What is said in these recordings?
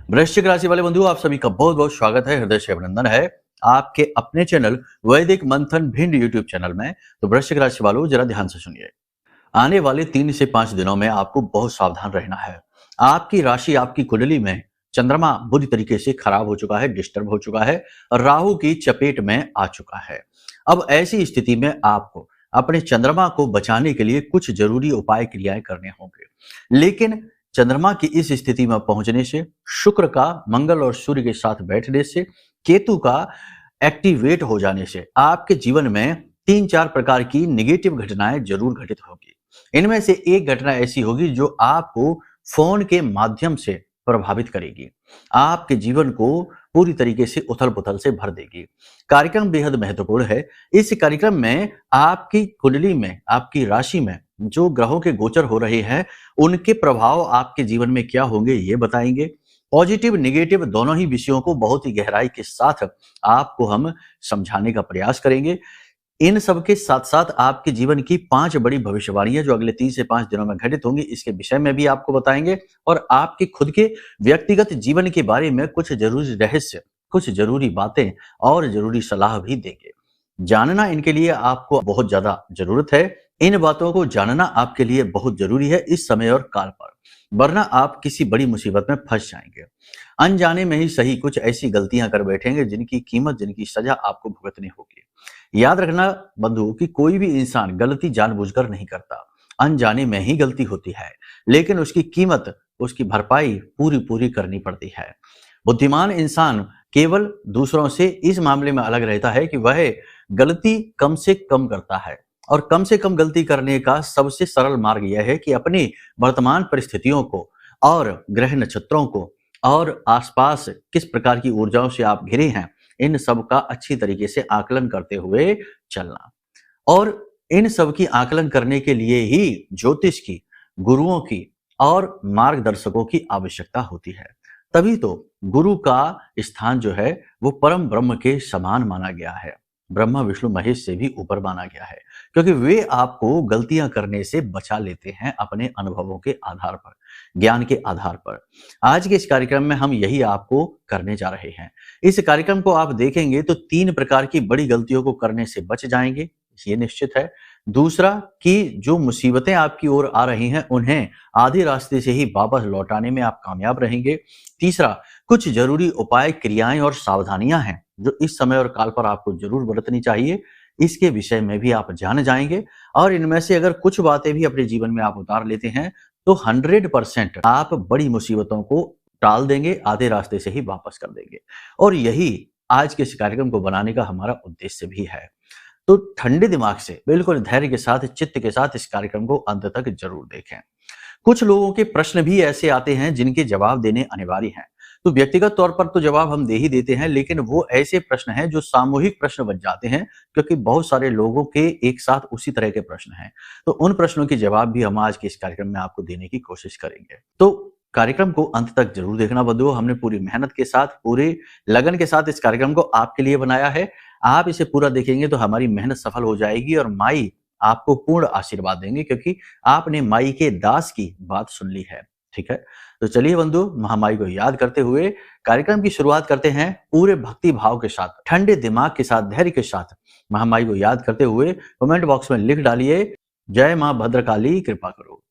वृश्चिक राशि वाले बंधु, आप सभी का बहुत बहुत स्वागत है, हृदय से अभिनंदन है आपके अपने चैनल वैदिक मंथन भिंड यूट्यूब चैनल में। तो वृश्चिक राशि वालों, जरा ध्यान से सुनिए। आने वाले 3 से 5 दिनों में आपको बहुत सावधान रहना है। आपकी राशि, आपकी कुंडली में चंद्रमा बुरी तरीके से खराब हो चुका है, डिस्टर्ब हो चुका है, राहु की चपेट में आ चुका है। अब ऐसी स्थिति में आपको अपने चंद्रमा को बचाने के लिए कुछ जरूरी उपाय क्रियाएं करने होंगे। लेकिन चंद्रमा की इस स्थिति में पहुंचने से, शुक्र का मंगल और सूर्य के साथ बैठने से, केतु का एक्टिवेट हो जाने से आपके जीवन में 3-4 प्रकार की निगेटिव घटनाएं जरूर घटित होगी। इनमें से एक घटना ऐसी होगी जो आपको फोन के माध्यम से प्रभावित करेगी, आपके जीवन को पूरी तरीके से उथल पुथल से भर देगी। कार्यक्रम बेहद महत्वपूर्ण है। इस कार्यक्रम में आपकी कुंडली में, आपकी राशि में जो ग्रहों के गोचर हो रहे हैं, उनके प्रभाव आपके जीवन में क्या होंगे ये बताएंगे। पॉजिटिव निगेटिव दोनों ही विषयों को बहुत ही गहराई के साथ आपको हम समझाने का प्रयास करेंगे। इन सब के साथ साथ आपके जीवन की 5 बड़ी भविष्यवाणियां जो अगले 3 से 5 दिनों में घटित होंगी, इसके विषय में भी आपको बताएंगे और आपके खुद के व्यक्तिगत जीवन के बारे में कुछ जरूरी रहस्य, कुछ जरूरी बातें और जरूरी सलाह भी देंगे। जानना इनके लिए आपको बहुत ज्यादा जरूरत है। इन बातों को जानना आपके लिए बहुत जरूरी है इस समय और काल पर, वरना आप किसी बड़ी मुसीबत में फंस जाएंगे। अनजाने में ही सही कुछ ऐसी गलतियां कर बैठेंगे जिनकी कीमत, जिनकी सजा आपको भुगतनी होगी। याद रखना बंधु कि कोई भी इंसान गलती जानबूझकर नहीं करता, अनजाने में ही गलती होती है, लेकिन उसकी कीमत, उसकी भरपाई पूरी पूरी करनी पड़ती है। बुद्धिमान इंसान केवल दूसरों से इस मामले में अलग रहता है कि वह गलती कम से कम करता है, और कम से कम गलती करने का सबसे सरल मार्ग यह है कि अपनी वर्तमान परिस्थितियों को और ग्रह नक्षत्रों को और आसपास किस प्रकार की ऊर्जाओं से आप घिरे हैं, इन सब का अच्छी तरीके से आकलन करते हुए चलना। और इन सब की आकलन करने के लिए ही ज्योतिष की, गुरुओं की और मार्गदर्शकों की आवश्यकता होती है। तभी तो गुरु का स्थान जो है वो परम ब्रह्म के समान माना गया है, ब्रह्मा विष्णु महेश से भी ऊपर माना गया है, क्योंकि वे आपको गलतियां करने से बचा लेते हैं अपने अनुभवों के आधार पर, ज्ञान के आधार पर। आज के इस कार्यक्रम में हम यही आपको करने जा रहे हैं। इस कार्यक्रम को आप देखेंगे तो 3 प्रकार की बड़ी गलतियों को करने से बच जाएंगे, ये निश्चित है। दूसरा कि जो मुसीबतें आपकी ओर आ रही हैं, उन्हें आधे रास्ते से ही वापस लौटाने में आप कामयाब रहेंगे। तीसरा, कुछ जरूरी उपाय, क्रियाएं और सावधानियां हैं जो इस समय और काल पर आपको जरूर बरतनी चाहिए, इसके विषय में भी आप जान जाएंगे। और इनमें से अगर कुछ बातें भी अपने जीवन में आप उतार लेते हैं तो 100% आप बड़ी मुसीबतों को टाल देंगे, आधे रास्ते से ही वापस कर देंगे। और यही आज के इस कार्यक्रम को बनाने का हमारा उद्देश्य भी है। तो ठंडे दिमाग से, बिल्कुल धैर्य के साथ, चित्त के साथ इस कार्यक्रम को अंत तक जरूर देखें। कुछ लोगों के प्रश्न भी ऐसे आते हैं जिनके जवाब देने अनिवार्य हैं। तो व्यक्तिगत तौर पर तो जवाब हम दे ही देते हैं, लेकिन वो ऐसे प्रश्न हैं जो सामूहिक प्रश्न बन जाते हैं, क्योंकि बहुत सारे लोगों के एक साथ उसी तरह के प्रश्न हैं। तो उन प्रश्नों के जवाब भी हम आज के इस कार्यक्रम में आपको देने की कोशिश करेंगे। तो कार्यक्रम को अंत तक जरूर देखना बंधुओं। हमने पूरी मेहनत के साथ, पूरे लगन के साथ इस कार्यक्रम को आपके लिए बनाया है। आप इसे पूरा देखेंगे तो हमारी मेहनत सफल हो जाएगी और माई आपको पूर्ण आशीर्वाद देंगे, क्योंकि आपने माई के दास की बात सुन ली है। ठीक है, तो चलिए बंधु, महामाई को याद करते हुए कार्यक्रम की शुरुआत करते हैं पूरे भक्ति भाव के साथ, ठंडे दिमाग के साथ, धैर्य के साथ। महामाई को याद करते हुए कमेंट बॉक्स में लिख डालिए, जय मां भद्रकाली कृपा करो।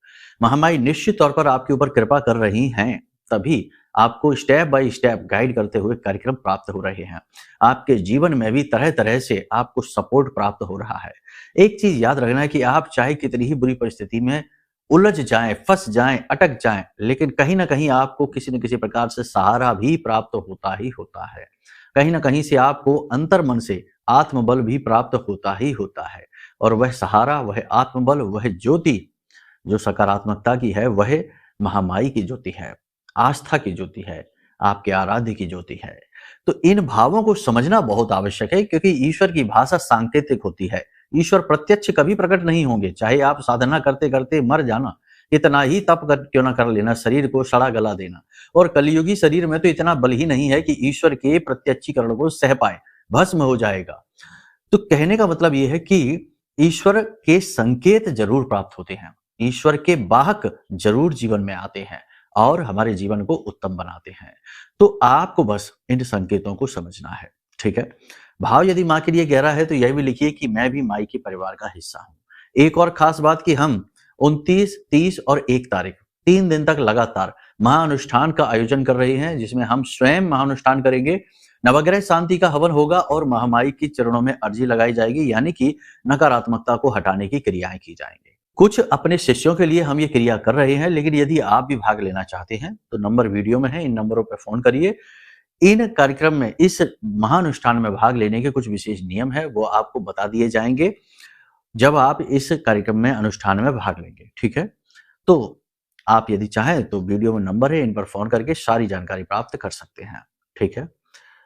महामाई निश्चित तौर पर आपके ऊपर कृपा कर रही हैं, तभी आपको स्टेप बाय स्टेप गाइड करते हुए कार्यक्रम प्राप्त हो रहे हैं। आपके जीवन में भी तरह तरह से आपको सपोर्ट प्राप्त हो रहा है। एक चीज याद रखना है कि आप चाहे कितनी ही बुरी परिस्थिति में उलझ जाएं, फंस जाएं, अटक जाएं, लेकिन कहीं ना कहीं आपको किसी न किसी प्रकार से सहारा भी प्राप्त होता ही होता है। कहीं ना कहीं से आपको अंतर मन से आत्मबल भी प्राप्त होता ही होता है। और वह सहारा, वह आत्मबल, वह ज्योति जो सकारात्मकता की है, वह महामाई की ज्योति है, आस्था की ज्योति है, आपके आराध्य की ज्योति है। तो इन भावों को समझना बहुत आवश्यक है, क्योंकि ईश्वर की भाषा सांकेतिक होती है। ईश्वर प्रत्यक्ष कभी प्रकट नहीं होंगे, चाहे आप साधना करते करते मर जाना, इतना ही तप क्यों ना कर लेना, शरीर को सड़ा गला देना। और कलयुगी शरीर में तो इतना बल ही नहीं है कि ईश्वर के प्रत्यक्षीकरण को सह पाए, भस्म हो जाएगा। तो कहने का मतलब यह है कि ईश्वर के संकेत जरूर प्राप्त होते हैं, ईश्वर के वाहक जरूर जीवन में आते हैं, और हमारे जीवन को उत्तम बनाते हैं। तो आपको बस इन संकेतों को समझना है, ठीक है। भाव यदि माँ के लिए गहरा है तो यह भी लिखिए कि मैं भी माई के परिवार का हिस्सा हूँ। एक और खास बात कि हम 29, 30 और 1 तारीख 3 दिन तक लगातार महाअनुष्ठान का आयोजन कर रहे हैं, जिसमें हम स्वयं महाअनुष्ठान करेंगे, नवग्रह शांति का हवन होगा और महामाई की चरणों में अर्जी लगाई जाएगी, यानी कि नकारात्मकता को हटाने की क्रियाएं की जाएंगी। कुछ अपने शिष्यों के लिए हम ये क्रिया कर रहे हैं, लेकिन यदि आप भी भाग लेना चाहते हैं तो नंबर वीडियो में है, इन नंबरों पर फोन करिए। इन कार्यक्रम में, इस महाअनुष्ठान में भाग लेने के कुछ विशेष नियम है, वो आपको बता दिए जाएंगे जब आप इस कार्यक्रम में, अनुष्ठान में भाग लेंगे, ठीक है। तो आप यदि चाहें तो वीडियो में नंबर है, इन पर फोन करके सारी जानकारी प्राप्त कर सकते हैं, ठीक है।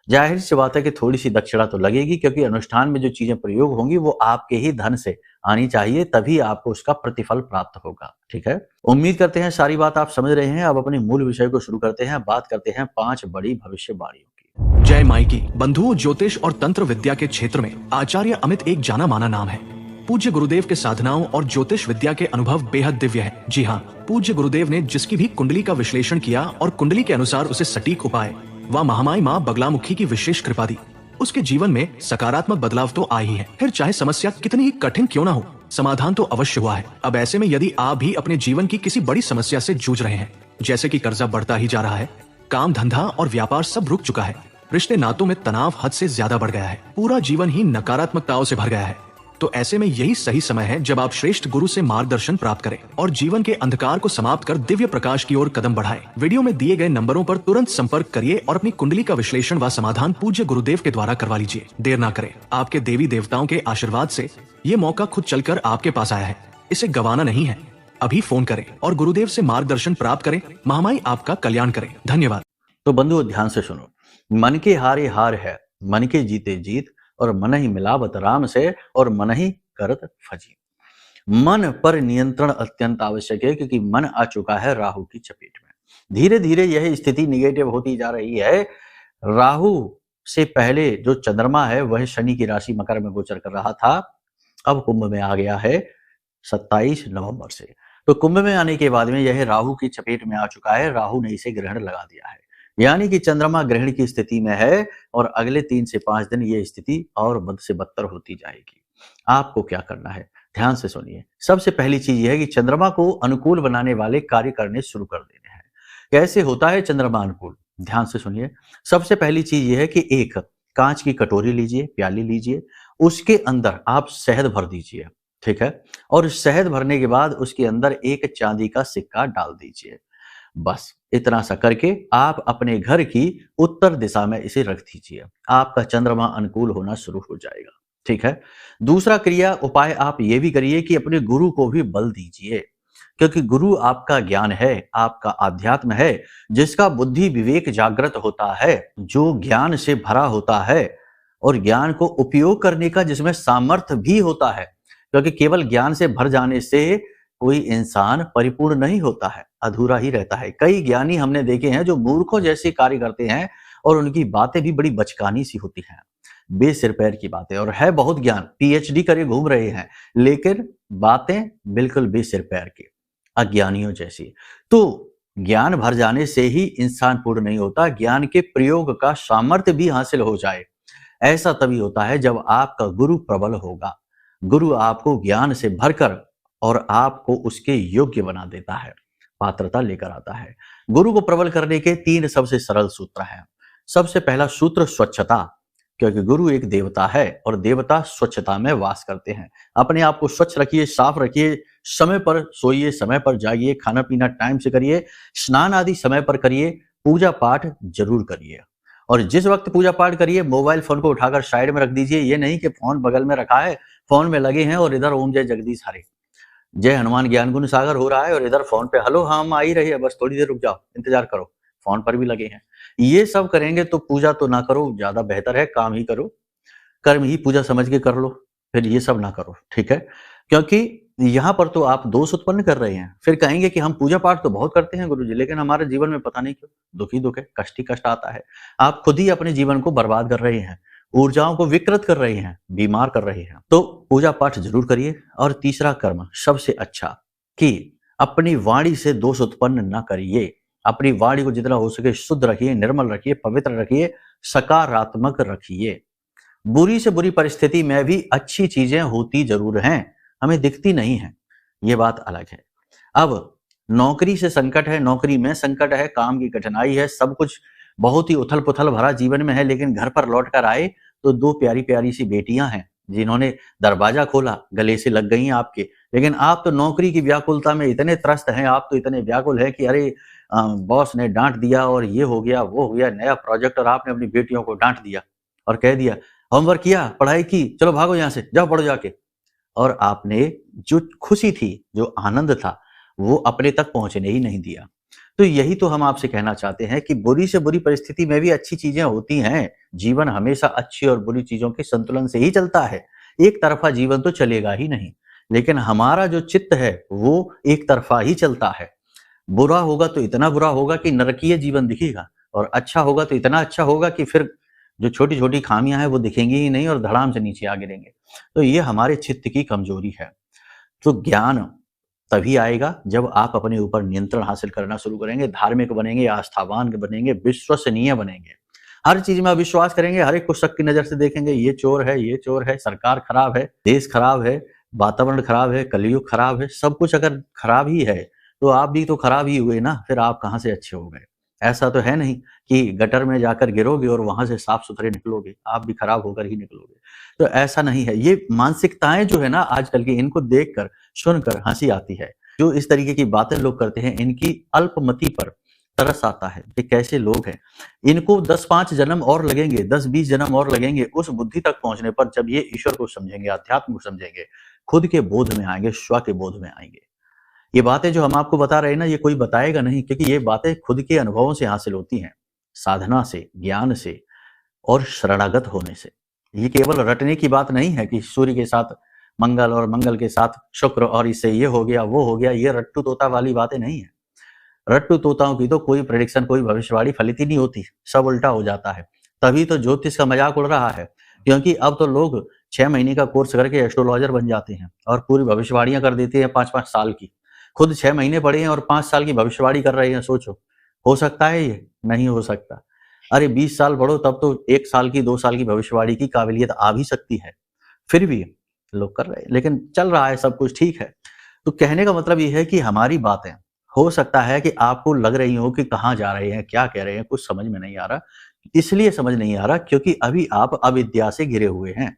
जाहिर सी बात है कि थोड़ी सी दक्षिणा तो लगेगी, क्योंकि अनुष्ठान में जो चीजें प्रयोग होंगी वो आपके ही धन से आनी चाहिए, तभी आपको उसका प्रतिफल प्राप्त होगा, ठीक है। उम्मीद करते हैं सारी बात आप समझ रहे हैं। अब अपने मूल विषय को शुरू करते हैं। बात करते हैं 5 बड़ी भविष्यवाणियों की। जय माई की। बंधुओं, ज्योतिष और तंत्र विद्या के क्षेत्र में आचार्य अमित एक जाना माना नाम है। पूज्य गुरुदेव के साधनाओं और ज्योतिष विद्या के अनुभव बेहद दिव्य है। जी हाँ, पूज्य गुरुदेव ने जिसकी भी कुंडली का विश्लेषण किया और कुंडली के अनुसार उसे सटीक उपाय व महामाई माँ बगलामुखी की विशेष कृपा दी, उसके जीवन में सकारात्मक बदलाव तो आए ही है। फिर चाहे समस्या कितनी ही कठिन क्यों ना हो, समाधान तो अवश्य हुआ है। अब ऐसे में यदि आप भी अपने जीवन की किसी बड़ी समस्या से जूझ रहे हैं, जैसे कि कर्जा बढ़ता ही जा रहा है, काम धंधा और व्यापार सब रुक चुका है, रिश्ते नातों में तनाव हद से ज्यादा बढ़ गया है, पूरा जीवन ही नकारात्मकताओं से भर गया है, तो ऐसे में यही सही समय है जब आप श्रेष्ठ गुरु से मार्गदर्शन प्राप्त करें और जीवन के अंधकार को समाप्त कर दिव्य प्रकाश की ओर कदम बढ़ाएं। वीडियो में दिए गए नंबरों पर तुरंत संपर्क करिए और अपनी कुंडली का विश्लेषण व समाधान पूज्य गुरुदेव के द्वारा करवा लीजिए। देर ना करें, आपके देवी देवताओं के आशीर्वाद से ये मौका खुद चलकर आपके पास आया है, इसे गंवाना नहीं है। अभी फोन करें और गुरुदेव से मार्गदर्शन प्राप्त करें। महामाई आपका कल्याण करें। धन्यवाद। तो बंधुओं, ध्यान से सुनो। मन के हारे हार है, मन के जीते जीत, और मन ही मिलावत राम से, और मन ही करत फजी। मन पर नियंत्रण अत्यंत आवश्यक है, क्योंकि मन आ चुका है राहु की चपेट में। धीरे धीरे यह स्थिति निगेटिव होती जा रही है। राहु से पहले जो चंद्रमा है वह शनि की राशि मकर में गोचर कर रहा था, अब कुंभ में आ गया है 27 नवंबर से। तो कुंभ में आने के बाद में यह राहु की चपेट में आ चुका है। राहु ने इसे ग्रहण लगा दिया है, यानी कि चंद्रमा ग्रहण की स्थिति में है, और अगले 3 से 5 दिन यह स्थिति और बद से बदतर होती जाएगी। आपको क्या करना है, ध्यान से सुनिए। सबसे पहली चीज यह है कि चंद्रमा को अनुकूल बनाने वाले कार्य करने शुरू कर देने हैं। कैसे होता है चंद्रमा अनुकूल, ध्यान से सुनिए। सबसे पहली चीज यह है कि एक कांच की कटोरी लीजिए, प्याली लीजिए, उसके अंदर आप शहद भर दीजिए, ठीक है। और शहद भरने के बाद उसके अंदर एक चांदी का सिक्का डाल दीजिए। बस इतना सा करके आप अपने घर की उत्तर दिशा में इसे रख दीजिए। आपका चंद्रमा अनुकूल होना शुरू हो जाएगा, ठीक है। दूसरा क्रिया उपाय आप ये भी करिए कि अपने गुरु को भी बल दीजिए, क्योंकि गुरु आपका ज्ञान है, आपका आध्यात्म है, जिसका बुद्धि विवेक जागृत होता है, जो ज्ञान से भरा होता है और ज्ञान को उपयोग करने का जिसमें सामर्थ्य भी होता है। क्योंकि केवल ज्ञान से भर जाने से कोई इंसान परिपूर्ण नहीं होता है, अधूरा ही रहता है। कई ज्ञानी हमने देखे हैं जो मूर्खों जैसे कार्य करते हैं और उनकी बातें भी बड़ी बचकानी सी होती हैं, बेसिर पैर की बातें, और है बहुत ज्ञान, पीएचडी करे घूम रहे हैं, लेकिन बातें बिल्कुल बेसिर पैर की, अज्ञानियों जैसी। तो ज्ञान भर जाने से ही इंसान पूर्ण नहीं होता, ज्ञान के प्रयोग का सामर्थ्य भी हासिल हो जाए, ऐसा तभी होता है जब आपका गुरु प्रबल होगा। गुरु आपको ज्ञान से भरकर और आपको उसके योग्य बना देता है, पात्रता लेकर आता है। गुरु को प्रबल करने के 3 सबसे सरल सूत्र हैं। सबसे पहला सूत्र स्वच्छता, क्योंकि गुरु एक देवता है और देवता स्वच्छता में वास करते हैं। अपने आप को स्वच्छ रखिए, साफ रखिए, समय पर सोइए, समय पर जागिए, खाना पीना टाइम से करिए, स्नान आदि समय पर करिए, पूजा पाठ जरूर करिए। और जिस वक्त पूजा पाठ करिए, मोबाइल फोन को उठाकर साइड में रख दीजिए। ये नहीं कि फोन बगल में रखा है, फोन में लगे हैं और इधर ओम जय जगदीश हरे, जय हनुमान ज्ञान गुण सागर हो रहा है, और इधर फोन पे हेलो हाँ हम आ ही रही है, बस थोड़ी देर रुक जाओ, इंतजार करो, फोन पर भी लगे हैं। ये सब करेंगे तो पूजा तो ना करो, ज्यादा बेहतर है काम ही करो, कर्म ही पूजा समझ के कर लो, फिर ये सब ना करो, ठीक है। क्योंकि यहाँ पर तो आप दोष उत्पन्न कर रहे हैं। फिर कहेंगे कि हम पूजा पाठ तो बहुत करते हैं गुरुजी, लेकिन हमारे जीवन में पता नहीं क्यों दुख ही दुख है, कष्ट ही कष्ट आता है। आप खुद ही अपने जीवन को बर्बाद कर रहे हैं, ऊर्जाओं को विकृत कर रहे हैं, बीमार कर रहे हैं। तो पूजा पाठ जरूर करिए। और तीसरा कर्म सबसे अच्छा, कि अपनी वाणी से दोष उत्पन्न न करिए। अपनी वाणी को जितना हो सके शुद्ध रखिए, निर्मल रखिए, पवित्र रखिए, सकारात्मक रखिए। बुरी से बुरी परिस्थिति में भी अच्छी चीजें होती जरूर हैं, हमें दिखती नहीं है, ये बात अलग है। अब नौकरी से संकट है, नौकरी में संकट है, काम की कठिनाई है, सब कुछ बहुत ही उथल पुथल भरा जीवन में है, लेकिन घर पर लौट कर आए तो दो प्यारी प्यारी सी बेटियां हैं जिन्होंने दरवाजा खोला, गले से लग गई आपके। लेकिन आप तो नौकरी की व्याकुलता में इतने त्रस्त हैं, आप तो इतने व्याकुल है कि अरे बॉस ने डांट दिया और ये हो गया वो हो गया, नया प्रोजेक्ट, और आपने अपनी बेटियों को डांट दिया और कह दिया होमवर्क किया, पढ़ाई की, चलो भागो यहाँ से, जाओ पढ़ो जाके। और आपने जो खुशी थी, जो आनंद था, वो अपने तक पहुंचने ही नहीं दिया। तो यही तो हम आपसे कहना चाहते हैं कि बुरी से बुरी परिस्थिति में भी अच्छी चीजें होती हैं। जीवन हमेशा अच्छी और बुरी चीजों के संतुलन से ही चलता है। एक तरफा जीवन तो चलेगा ही नहीं, लेकिन हमारा जो चित्त है वो एक तरफा ही चलता है। बुरा होगा तो इतना बुरा होगा कि नरकीय जीवन दिखेगा, और अच्छा होगा तो इतना अच्छा होगा कि फिर जो छोटी छोटी खामियां हैं वो दिखेंगी ही नहीं और धड़ाम से नीचे आ गिरेंगे। तो ये हमारे चित्त की कमजोरी है। तो ज्ञान तभी आएगा जब आप अपने ऊपर नियंत्रण हासिल करना शुरू करेंगे, धार्मिक बनेंगे, आस्थावान बनेंगे, विश्वसनीय बनेंगे। हर चीज में अविश्वास करेंगे, हर एक को शक की नजर से देखेंगे, ये चोर है, ये चोर है, सरकार खराब है, देश खराब है, वातावरण खराब है, कलयुग खराब है। सब कुछ अगर खराब ही है तो आप भी तो खराब ही हुए ना, फिर आप कहां से अच्छे हो गए? ऐसा तो है नहीं कि गटर में जाकर गिरोगे और वहां से साफ सुथरे निकलोगे, आप भी खराब होकर ही निकलोगे। तो ऐसा नहीं है। ये मानसिकताएं जो है ना आजकल की, इनको देखकर सुनकर हंसी आती है। जो इस तरीके की बातें लोग करते हैं, इनकी अल्पमति पर तरस आता है कि कैसे लोग हैं। इनको 10-5 जन्म और लगेंगे, 10-20 जन्म और लगेंगे उस बुद्धि तक पहुंचने पर, जब ये ईश्वर को समझेंगे, अध्यात्म को समझेंगे, खुद के बोध में आएंगे, स्व के बोध में आएंगे। ये बातें जो हम आपको बता रहे हैं ना, ये कोई बताएगा नहीं, क्योंकि ये बातें खुद के अनुभवों से हासिल होती हैं, साधना से, ज्ञान से और शरणागत होने से। ये केवल रटने की बात नहीं है कि सूर्य के साथ मंगल और मंगल के साथ शुक्र और इससे ये हो गया वो हो गया। ये रट्टू तोता वाली बातें नहीं है। रट्टू तोताओं की तो कोई प्रेडिक्शन, कोई भविष्यवाणी फलित ही नहीं होती, सब उल्टा हो जाता है। तभी तो ज्योतिष का मजाक उड़ रहा है, क्योंकि अब तो लोग 6 महीने का कोर्स करके एस्ट्रोलॉजर बन जाते हैं और पूरी भविष्यवाणियां कर देते हैं 5-5 साल की। खुद 6 महीने पढ़े हैं और 5 साल की भविष्यवाणी कर रहे हैं। सोचो, हो सकता है? ये नहीं हो सकता। अरे 20 साल पढ़ो तब तो 1 साल की 2 साल की भविष्यवाणी की काबिलियत आ भी सकती है। फिर भी लोग कर रहे हैं, लेकिन चल रहा है, सब कुछ ठीक है। तो कहने का मतलब ये है कि हमारी बातें हो सकता है कि आपको लग रही हो कि कहाँ जा रहे हैं, क्या कह रहे हैं, कुछ समझ में नहीं आ रहा। इसलिए समझ नहीं आ रहा क्योंकि अभी आप अविद्या से घिरे हुए हैं।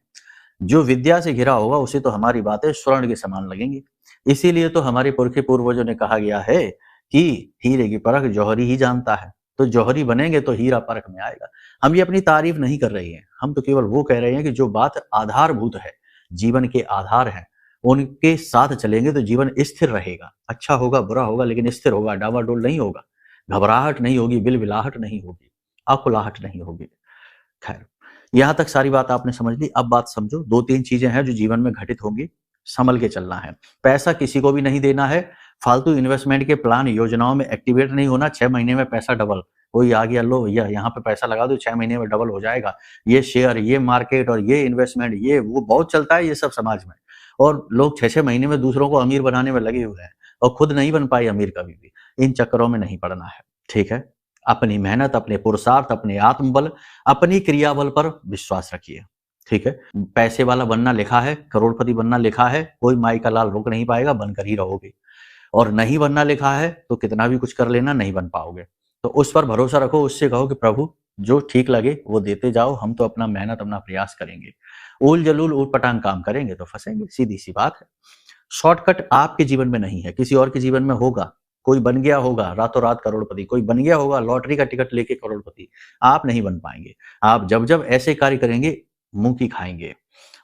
जो विद्या से घिरा होगा उसे तो हमारी बातें स्वर्ण के समान लगेंगी। इसीलिए तो हमारे पुरखे पूर्वजों ने कहा गया है कि हीरे की परख जौहरी ही जानता है। तो जौहरी बनेंगे तो हीरा परख में आएगा। हम ये अपनी तारीफ नहीं कर रहे हैं, हम तो केवल वो कह रहे हैं कि जो बात आधारभूत है, जीवन के आधार हैं, उनके साथ चलेंगे तो जीवन स्थिर रहेगा। अच्छा होगा, बुरा होगा, लेकिन स्थिर होगा, डावाडोल नहीं होगा, घबराहट नहीं होगी, बिलबिलाहट नहीं होगी, अकुलाहट नहीं होगी। खैर, यहां तक सारी बात आपने समझ ली। अब बात समझो, 2-3 चीजें हैं जो जीवन में घटित होंगी, संभल के चलना है। पैसा किसी को भी नहीं देना है। फालतू इन्वेस्टमेंट के प्लान, योजनाओं में एक्टिवेट नहीं होना। 6 महीने में पैसा डबल, कोई आ गया, लो भैया यहाँ पे पैसा लगा दो, 6 महीने में डबल हो जाएगा। ये शेयर, ये मार्केट और ये इन्वेस्टमेंट, ये वो बहुत चलता है ये सब समाज में। और लोग 6-6 महीने में दूसरों को अमीर बनाने में लगे हुए हैं और खुद नहीं बन पाए अमीर कभी भी। इन चक्करों में नहीं पड़ना है, ठीक है? अपनी मेहनत, अपने पुरुषार्थ, अपने आत्मबल, अपनी क्रियाबल पर विश्वास रखिए, ठीक है? पैसे वाला बनना लिखा है, करोड़पति बनना लिखा है, कोई माई का लाल रोक नहीं पाएगा, बनकर ही रहोगे। और नहीं बनना लिखा है तो कितना भी कुछ कर लेना, नहीं बन पाओगे। तो उस पर भरोसा रखो, उससे कहो कि प्रभु जो ठीक लगे वो देते जाओ, हम तो अपना मेहनत, अपना प्रयास करेंगे। उल जलूल ऊट पटांग काम करेंगे तो फंसेंगे, सीधी सी बात है। शॉर्टकट आपके जीवन में नहीं है, किसी और के जीवन में होगा। कोई बन गया होगा रातों रात करोड़पति, कोई बन गया होगा लॉटरी का टिकट लेके करोड़पति। आप नहीं बन पाएंगे। आप जब जब ऐसे कार्य करेंगे, मुंह की खाएंगे,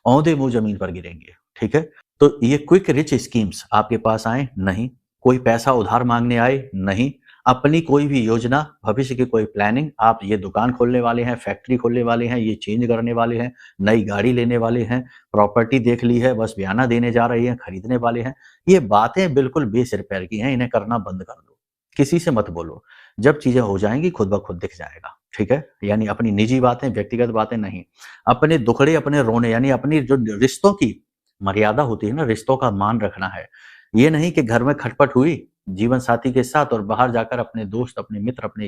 औंधे मुंह जमीन पर गिरेंगे, ठीक है? तो ये क्विक रिच स्कीम्स आपके पास आए नहीं, कोई पैसा उधार मांगने आए नहीं, अपनी कोई भी योजना, भविष्य की कोई प्लानिंग, आप ये दुकान खोलने वाले हैं, फैक्ट्री खोलने वाले हैं, ये चेंज करने वाले हैं, नई गाड़ी लेने वाले हैं, प्रॉपर्टी देख ली है, बस बयाना देने जा रही हैं, खरीदने वाले हैं, ये बातें बिल्कुल बेसिर पैर की हैं। इन्हें करना बंद कर दो, किसी से मत बोलो। जब चीजें हो जाएंगी खुद ब खुद दिख जाएगा, ठीक है? यानी अपनी निजी बातें, व्यक्तिगत बातें नहीं, अपने दुखड़े, अपने रोने, यानी अपनी जो रिश्तों की मर्यादा होती है ना, रिश्तों का मान रखना है। ये नहीं कि घर में खटपट हुई जीवन साथी के साथ और बाहर जाकर अपने दोस्त, अपने मित्र, अपने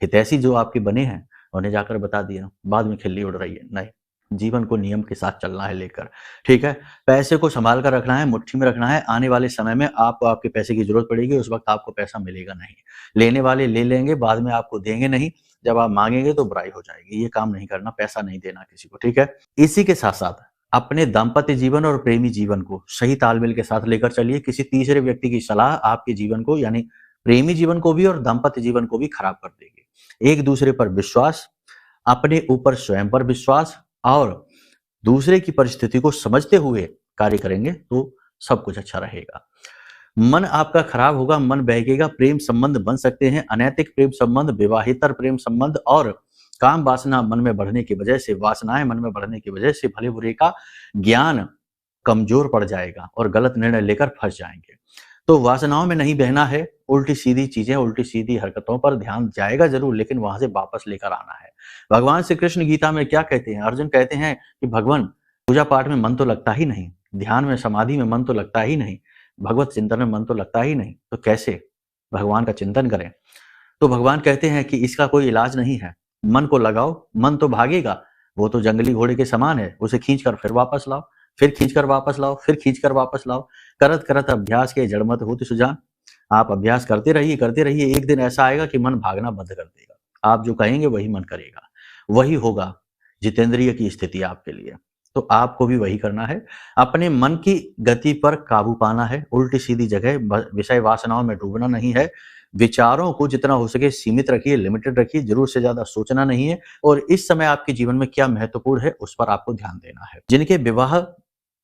हितैषी जो आपके बने हैं उन्हें जाकर बता दिया, बाद में खिल्ली उड़ रही है। नहीं, जीवन को नियम के साथ चलना है लेकर, ठीक है। पैसे को संभाल कर रखना है, मुट्ठी में रखना है। आने वाले समय में आपको आपके पैसे की जरूरत पड़ेगी, उस वक्त आपको पैसा मिलेगा नहीं। लेने वाले ले लेंगे, बाद में आपको देंगे नहीं। जब आप मांगेंगे तो बुराई हो जाएगी। ये काम नहीं करना, पैसा नहीं देना किसी को, ठीक है। इसी के साथ साथ अपने दाम्पत्य जीवन और प्रेमी जीवन को सही तालमेल के साथ लेकर चलिए। किसी तीसरे व्यक्ति की सलाह आपके जीवन को, यानी प्रेमी जीवन को भी और दाम्पत्य जीवन को भी खराब कर देगी। एक दूसरे पर विश्वास, अपने ऊपर स्वयं पर विश्वास और दूसरे की परिस्थिति को समझते हुए कार्य करेंगे तो सब कुछ अच्छा रहेगा। मन आपका खराब होगा, मन बहकेगा, प्रेम संबंध बन सकते हैं, अनैतिक प्रेम संबंध, विवाहितर प्रेम संबंध और काम वासना मन में बढ़ने की वजह से, वासनाएं मन में बढ़ने की वजह से भले बुरे का ज्ञान कमजोर पड़ जाएगा और गलत निर्णय लेकर फंस जाएंगे। तो वासनाओं में नहीं बहना है, उल्टी सीधी चीजें, उल्टी सीधी हरकतों पर ध्यान जाएगा जरूर, लेकिन वहां से वापस लेकर आना है। भगवान श्री कृष्ण गीता में क्या कहते हैं? अर्जुन कहते हैं कि भगवान, पूजा पाठ में मन तो लगता ही नहीं, ध्यान में समाधि में मन तो लगता ही नहीं, भगवत चिंतन में मन तो लगता ही नहीं, तो कैसे भगवान का चिंतन करें? तो भगवान कहते हैं कि इसका कोई इलाज नहीं है, मन को लगाओ, मन तो भागेगा, वो तो जंगली घोड़े के समान है, उसे खींचकर फिर वापस लाओ, फिर खींचकर वापस लाओ, फिर खींचकर वापस लाओ। करत करत अभ्यास के जड़मत होति सुजान। आप अभ्यास करते रहिए, एक दिन ऐसा आएगा कि मन भागना बंद कर देगा। आप जो कहेंगे वही मन करेगा, वही होगा जितेंद्रिय की स्थिति आपके लिए। तो आपको भी वही करना है, अपने मन की गति पर काबू पाना है, उल्टी सीधी जगह विषय वासनाओं में डूबना नहीं है। विचारों को जितना हो सके सीमित रखिए, लिमिटेड रखिए, जरूर से ज्यादा सोचना नहीं है। और इस समय आपके जीवन में क्या महत्वपूर्ण है उस पर आपको ध्यान देना है। जिनके विवाह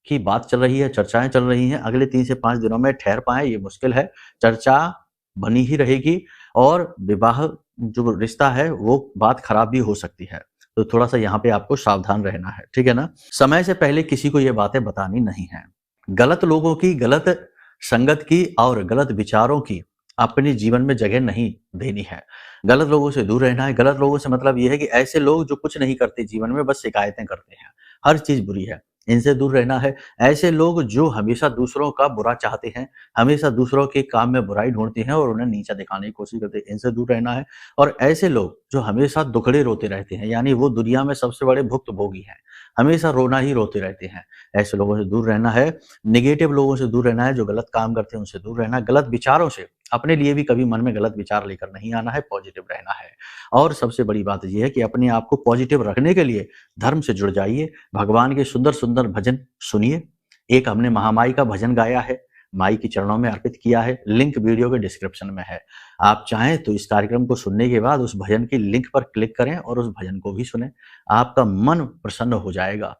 की बात चल रही है, चर्चाएं चल रही हैं, अगले 3 से 5 दिनों में ठहर पाए, ये मुश्किल है। चर्चा बनी ही रहेगी और विवाह जो रिश्ता है वो बात खराब भी हो सकती है, तो थोड़ा सा यहाँ पे आपको सावधान रहना है, ठीक है ना। समय से पहले किसी को ये बातें बतानी नहीं है। गलत लोगों की, गलत संगत की और गलत विचारों की अपने जीवन में जगह नहीं देनी है। गलत लोगों से दूर रहना है। गलत लोगों से मतलब ये है कि ऐसे लोग जो कुछ नहीं करते जीवन में, बस शिकायतें करते हैं, हर चीज बुरी है, इनसे दूर रहना है। ऐसे लोग जो हमेशा दूसरों का बुरा चाहते हैं, हमेशा दूसरों के काम में बुराई ढूंढते हैं और उन्हें नीचा दिखाने की कोशिश करते हैं, इनसे दूर रहना है। और ऐसे लोग जो हमेशा दुखड़े रोते रहते हैं, यानी वो दुनिया में सबसे बड़े भुक्तभोगी हैं, हमेशा रोना ही रोते रहते हैं, ऐसे लोगों से दूर रहना है। निगेटिव लोगों से दूर रहना है, जो गलत काम करते हैं उनसे दूर रहना है। गलत विचारों से, अपने लिए भी कभी मन में गलत विचार लेकर नहीं आना है, पॉजिटिव रहना है। और सबसे बड़ी बात यह है कि अपने आप को पॉजिटिव रखने के लिए धर्म से जुड़ जाइए, भगवान के सुंदर सुंदर भजन सुनिए। एक हमने महामाई का भजन गाया है, माई के चरणों में अर्पित किया है, लिंक वीडियो के डिस्क्रिप्शन में है। आप चाहें तो इस कार्यक्रम को सुनने के बाद उस भजन की लिंक पर क्लिक करें और उस भजन को भी सुनें। आपका मन प्रसन्न हो जाएगा,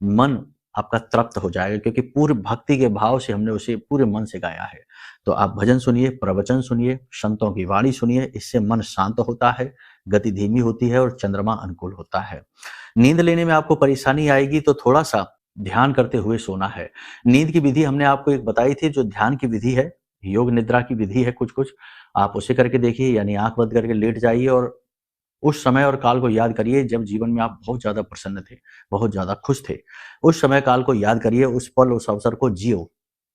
मन आपका तृप्त हो जाएगा, क्योंकि पूरे भक्ति के भाव से हमने उसे पूरे मन से गाया है। तो आप भजन सुनिए, प्रवचन सुनिए, संतों की वाणी सुनिए, इससे मन शांत होता है, गति धीमी होती है और चंद्रमा अनुकूल होता है। नींद लेने में आपको परेशानी आएगी तो थोड़ा सा ध्यान करते हुए सोना है। नींद की विधि हमने आपको एक बताई थी, जो ध्यान की विधि है, योग निद्रा की विधि है, कुछ आप उसे करके देखिए, यानी आंख बंद करके लेट जाइए और उस समय और काल को याद करिए जब जीवन में आप बहुत ज्यादा प्रसन्न थे, बहुत ज्यादा खुश थे। उस समय काल को याद करिए, उस पल, उस अवसर को जियो,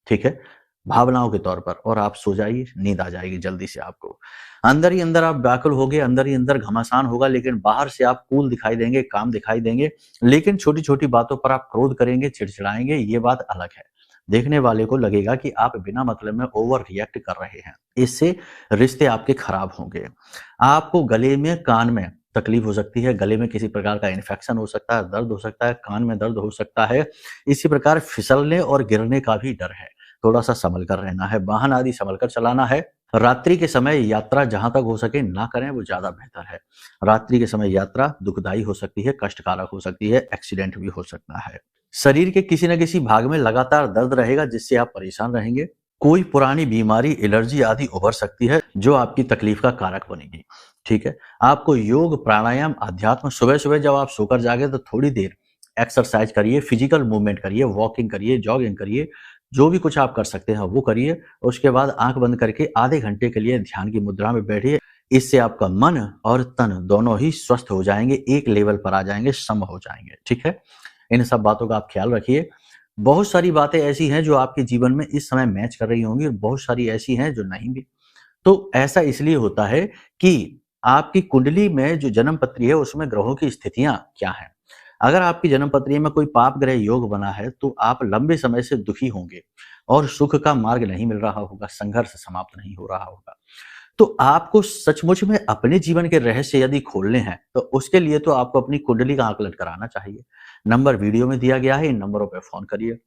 ठीक है, भावनाओं के तौर पर, और आप सो जाइए, नींद आ जाएगी जल्दी से आपको। अंदर ही अंदर आप व्याकुल होगे, अंदर ही अंदर घमासान होगा, लेकिन बाहर से आप कूल दिखाई देंगे, काम दिखाई देंगे, लेकिन छोटी छोटी बातों पर आप क्रोध करेंगे, चिड़चिड़ाएंगे, ये बात अलग है। देखने वाले को लगेगा कि आप बिना मतलब में ओवर रिएक्ट कर रहे हैं, इससे रिश्ते आपके खराब होंगे। आपको गले में, कान में तकलीफ हो सकती है, गले में किसी प्रकार का इन्फेक्शन हो सकता है, दर्द हो सकता है, कान में दर्द हो सकता है। इसी प्रकार फिसलने और गिरने का भी डर है, थोड़ा सा संभल कर रहना है, वाहन आदि संभल कर चलाना है। रात्रि के समय यात्रा जहां तक हो सके ना करें, वो ज्यादा बेहतर है। रात्रि के समय यात्रा दुखदायी हो सकती है, कष्टकारक हो सकती है, एक्सीडेंट भी हो सकता है। शरीर के किसी न किसी भाग में लगातार दर्द रहेगा, जिससे आप परेशान रहेंगे। कोई पुरानी बीमारी, एलर्जी आदि उभर सकती है जो आपकी तकलीफ का कारक बनेगी, ठीक है। आपको योग, प्राणायाम, अध्यात्म, सुबह सुबह जब आप सोकर जागे तो थोड़ी देर एक्सरसाइज करिए, फिजिकल मूवमेंट करिए, वॉकिंग करिए, जॉगिंग करिए, जो भी कुछ आप कर सकते हैं वो करिए। उसके बाद आंख बंद करके आधे घंटे के लिए ध्यान की मुद्रा में बैठिए। इससे आपका मन और तन दोनों ही स्वस्थ हो जाएंगे, एक लेवल पर आ जाएंगे, सम हो जाएंगे, ठीक है। इन सब बातों का आप ख्याल रखिए। बहुत सारी बातें ऐसी हैं जो आपके जीवन में इस समय मैच कर रही होंगी और बहुत सारी ऐसी हैं जो नहीं भी। तो ऐसा इसलिए होता है कि आपकी कुंडली में जो जन्म पत्री है उसमें ग्रहों की स्थितियां क्या हैं। अगर आपकी जन्म पत्री में कोई पाप ग्रह योग बना है तो आप लंबे समय से दुखी होंगे और सुख का मार्ग नहीं मिल रहा होगा, संघर्ष समाप्त नहीं हो रहा होगा। तो आपको सचमुच में अपने जीवन के रहस्य यदि खोलने हैं तो उसके लिए तो आपको अपनी कुंडली का आकलन कराना चाहिए। नंबर वीडियो में दिया गया है, इन नंबरों पर फोन करिए।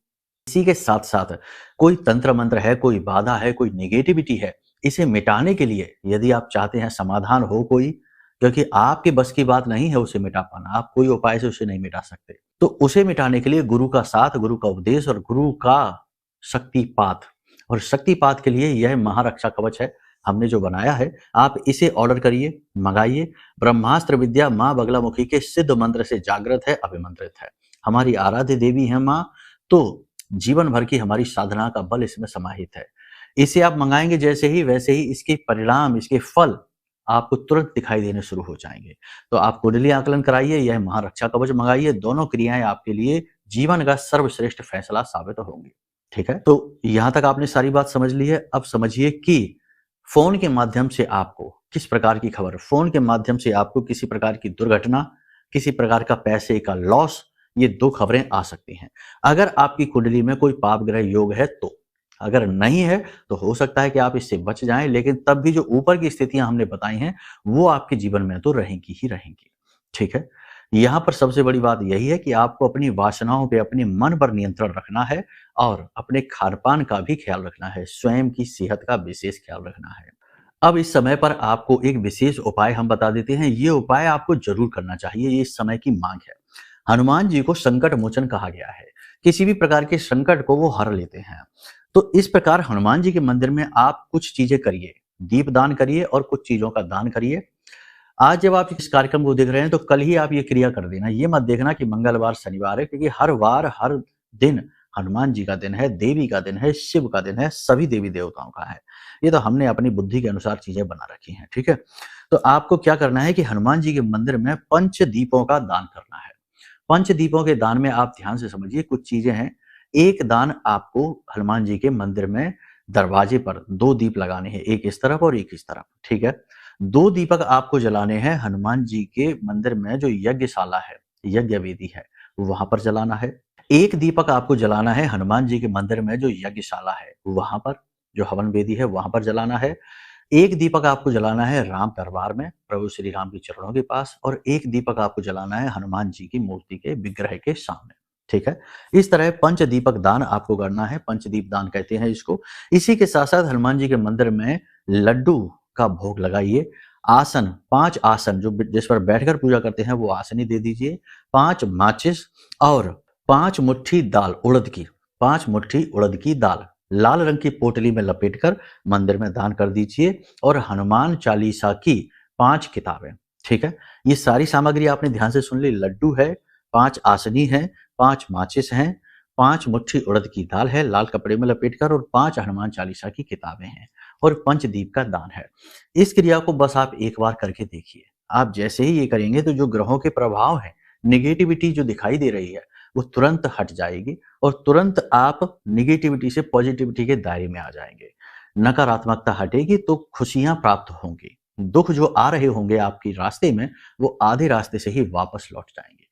इसी के साथ साथ कोई तंत्र मंत्र है, कोई बाधा है, कोई निगेटिविटी है, इसे मिटाने के लिए यदि आप चाहते हैं समाधान हो कोई, क्योंकि आपके बस की बात नहीं है उसे मिटा पाना, आप कोई उपाय से उसे नहीं मिटा सकते, तो उसे मिटाने के लिए गुरु का साथ, गुरु का उपदेश और गुरु का शक्तिपात, और शक्तिपात के लिए यह महारक्षा कवच है हमने जो बनाया है, आप इसे ऑर्डर करिए, मंगाइए। ब्रह्मास्त्र विद्या माँ बगलामुखी के सिद्ध मंत्र से जागृत है, अभिमंत्रित है। हमारी आराध्य देवी है माँ, तो जीवन भर की हमारी साधना का बल इसमें समाहित है। इसे आप मंगाएंगे जैसे ही, वैसे ही इसके परिणाम, इसके फल आपको तुरंत दिखाई देने शुरू हो जाएंगे। तो आप कुंडली आकलन कराइए, यह महारक्षा कवच मंगाइए, दोनों क्रियाएं आपके लिए जीवन का सर्वश्रेष्ठ फैसला साबित होंगी। ठीक है, तो यहां तक आपने सारी बात समझ ली है। अब समझिए कि फोन के माध्यम से आपको किस प्रकार की खबर, फोन के माध्यम से आपको किसी प्रकार की दुर्घटना, किसी प्रकार का पैसे का लॉस, ये दो खबरें आ सकती हैं। अगर आपकी कुंडली में कोई पाप ग्रह योग है तो, अगर नहीं है तो हो सकता है कि आप इससे बच जाएं, लेकिन तब भी जो ऊपर की स्थितियां हमने बताई हैं वो आपके जीवन में तो रहेंगी ही रहेंगी। ठीक है, यहां पर सबसे बड़ी बात यही है कि आपको अपनी वासनाओं पे, अपने मन पर नियंत्रण रखना है और अपने खान पान का भी ख्याल रखना है, स्वयं की सेहत का विशेष ख्याल रखना है। अब इस समय पर आपको एक विशेष उपाय हम बता देते हैं, ये उपाय आपको जरूर करना चाहिए, ये इस समय की मांग है। हनुमान जी को संकट मोचन कहा गया है, किसी भी प्रकार के संकट को वो हर लेते हैं। तो इस प्रकार हनुमान जी के मंदिर में आप कुछ चीजें करिए, दीप दान करिए और कुछ चीजों का दान करिए। आज जब आप इस कार्यक्रम को देख रहे हैं तो कल ही आप ये क्रिया कर देना, ये मत देखना कि मंगलवार शनिवार है, क्योंकि हर वार हर दिन हनुमान जी का दिन है, देवी का दिन है, शिव का दिन है, सभी देवी देवताओं का है। ये तो हमने अपनी बुद्धि के अनुसार चीजें बना रखी हैं। ठीक है, तो आपको क्या करना है कि हनुमान जी के मंदिर में पंच दीपों का दान करना है। पंच दीपों के दान में आप ध्यान से समझिए, कुछ चीजें हैं। एक दान आपको हनुमान जी के मंदिर में दरवाजे पर 2 दीप लगाने हैं, एक इस तरफ और एक इस तरफ। ठीक है, 2 दीपक आपको जलाने हैं हनुमान जी के मंदिर में जो यज्ञशाला है, यज्ञ वेदी है, वहां पर जलाना है। एक दीपक आपको जलाना है हनुमान जी के मंदिर में जो यज्ञशाला है, वहां पर जो हवन वेदी है वहां पर जलाना है। एक दीपक आपको जलाना है राम दरबार में, प्रभु श्री राम के चरणों के पास, और एक दीपक आपको जलाना है हनुमान जी की मूर्ति के विग्रह के सामने। ठीक है, इस तरह पंच दीपक दान आपको करना है, पंचदीप दान कहते हैं इसको। इसी के साथ साथ हनुमान जी के मंदिर में लड्डू का भोग लगाइए। आसन, 5 आसन जो जिस पर बैठकर पूजा करते हैं वो आसन ही दे दीजिए। 5 माचिस और 5 मुट्ठी दाल उड़द की, 5 मुट्ठी उड़द की दाल लाल रंग की पोटली में लपेटकर मंदिर में दान कर दीजिए। और हनुमान चालीसा की 5 किताबें। ठीक है, ये सारी सामग्री आपने ध्यान से सुन ली। लड्डू है, 5 आसनी है, 5 माचिस हैं, 5 मुट्ठी उड़द की दाल है लाल कपड़े में लपेटकर, और 5 हनुमान चालीसा की किताबें हैं, और पंचदीप का दान है। इस क्रिया को बस आप एक बार करके देखिए। आप जैसे ही ये करेंगे तो जो ग्रहों के प्रभाव है, नेगेटिविटी जो दिखाई दे रही है वो तुरंत हट जाएगी, और तुरंत आप नेगेटिविटी से पॉजिटिविटी के दायरे में आ जाएंगे। नकारात्मकता हटेगी तो खुशियां प्राप्त होंगी। दुख जो आ रहे होंगे आपके रास्ते में वो आधे रास्ते से ही वापस लौट जाएंगे।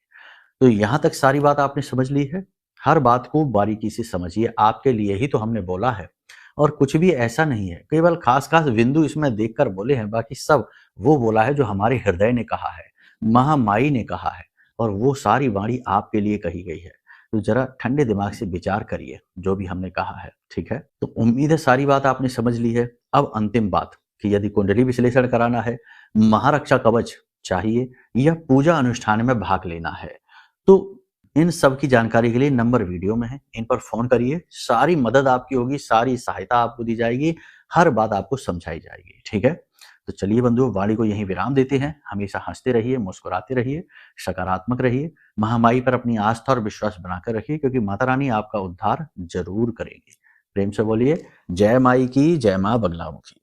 तो यहां तक सारी बात आपने समझ ली है। हर बात को बारीकी से समझिए, आपके लिए ही तो हमने बोला है, और कुछ भी ऐसा नहीं है, केवल खास खास बिंदु इसमें देखकर बोले हैं, बाकी सब वो बोला है जो हमारे हृदय ने कहा है, महामाई ने कहा है, और वो सारी वाणी आपके लिए कही गई है। तो जरा ठंडे दिमाग से विचार करिए जो भी हमने कहा है। ठीक है, तो उम्मीद है सारी बात आपने समझ ली है। अब अंतिम बात कि यदि कुंडली विश्लेषण कराना है, महारक्षा कवच चाहिए या पूजा अनुष्ठान में भाग लेना है, तो इन सब की जानकारी के लिए नंबर वीडियो में है, इन पर फोन करिए। सारी मदद आपकी होगी, सारी सहायता आपको दी जाएगी, हर बात आपको समझाई जाएगी। ठीक है, तो चलिए बंधुओं, वाणी को यहीं विराम देते हैं। हमेशा हंसते रहिए, मुस्कुराते रहिए, सकारात्मक रहिए, महामाई पर अपनी आस्था और विश्वास बनाकर रखिए, क्योंकि माता रानी आपका उद्धार जरूर करेंगी। प्रेम से बोलिए जय माई की, जय मां बगलामुखी।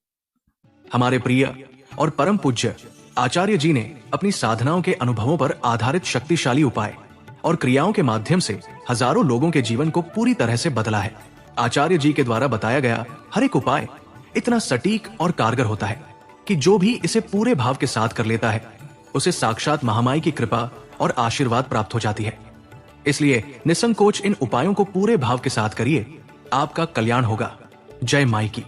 हमारे प्रिय और परम पूज्य आचार्य जी ने अपनी साधनाओं के अनुभवों पर आधारित शक्तिशाली उपाय और क्रियाओं के माध्यम से हजारों लोगों के जीवन को पूरी तरह से बदला है। आचार्य जी के द्वारा बताया गया हर एक उपाय इतना सटीक और कारगर होता है कि जो भी इसे पूरे भाव के साथ कर लेता है उसे साक्षात महामाई की कृपा और आशीर्वाद प्राप्त हो जाती है। इसलिए निसंकोच इन उपायों को पूरे भाव के साथ करिए, आपका कल्याण होगा। जय माई की।